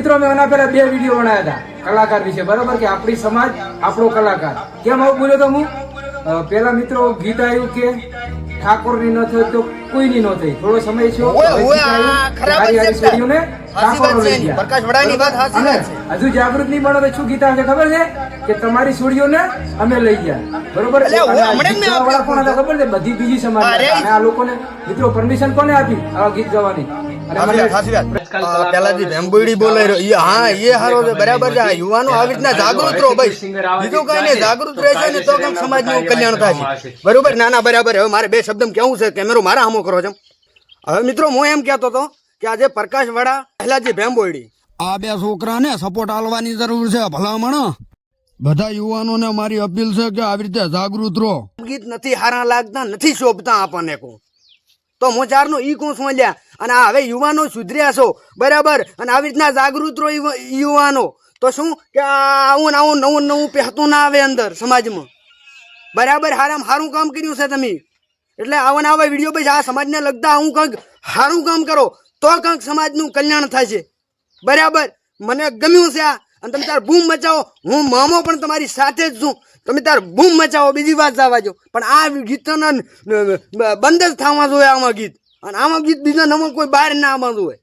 મિત્રો મેં એના પહેલા 2 વિડીયો બનાવ્યા હતા કલાકાર વિશે, બરોબર, કે આપણી સમાજ આપણો કલાકાર. કેમ આવું બોલ્યો તો હું? પેલા મિત્રો ગીત આવ્યું કે ઠાકોરની ન થઈ તો કોઈની ન થઈ. થોડો સમય છે હજુ જાગૃત નહીં બનો તો શું ગીત આવશે ખબર છે? કે તમારી છોડીઓને અમે લઈ ગયા, બરોબર. કોણ હતા ખબર છે? બધી બીજી સમાજ. અને આ લોકોને મિત્રો પરમિશન કોને આપી આવા ગીત ગાવાની? પેલા જે ભેંબોડી બોલે હા એ હારો છે, બરાબર છે. યુવાનો આવી રીતના જાગૃત રહો ભાઈ, બીજું કઈ નહીં. જાગૃત રહેશે ને તો કંઈક સમાજનું કલ્યાણ થાય છે, બરોબર. ના ના બરાબર. હવે મારે 2 શબ્દ કેવું છે, કેમેરો મારા સામો કરો છો. હવે મિત્રો હું એમ કહેતો હતો કે આજે પ્રકાશ વાળા પહેલા જે ભેંબોડી આ 2 છોકરાને સપોર્ટ આલવાની જરૂર છે. ભલામણ બધા યુવાનોને મારી અપીલ છે કે આવી રીતે જાગૃત રહો. ગીત નથી હારા લાગતા, નથી શોભતા આપણને કો તો હું ચારનો ઈ કોણ સમજ્યા. અને હવે યુવાનો સુધર્યા છો, બરાબર. અને આવી રીતના જાગૃત રહો યુવાનો, તો શું કે આવું નવું પહેતું ના આવે અંદર સમાજમાં, બરાબર. હારામાં સારું કામ કર્યું છે તમે, એટલે આવા વિડીયો પછી આ સમાજને લગતા હું કંઈક સારું કામ કરો તો કંઈક સમાજનું કલ્યાણ થાય છે, બરાબર. મને ગમ્યું છે આ. અને તમે તાર બૂમ મચાવો, હું મામો પણ તમારી સાથે જ છું. તમે તાર બૂમ મચાવો, બીજી વાત જવા દો, પણ આ ગીતોને બંધ જ થવા જોઈએ આમાં ગીત. અને આમાં ગીત બીજા નવો કોઈ બહાર ના આવવા જોઈએ.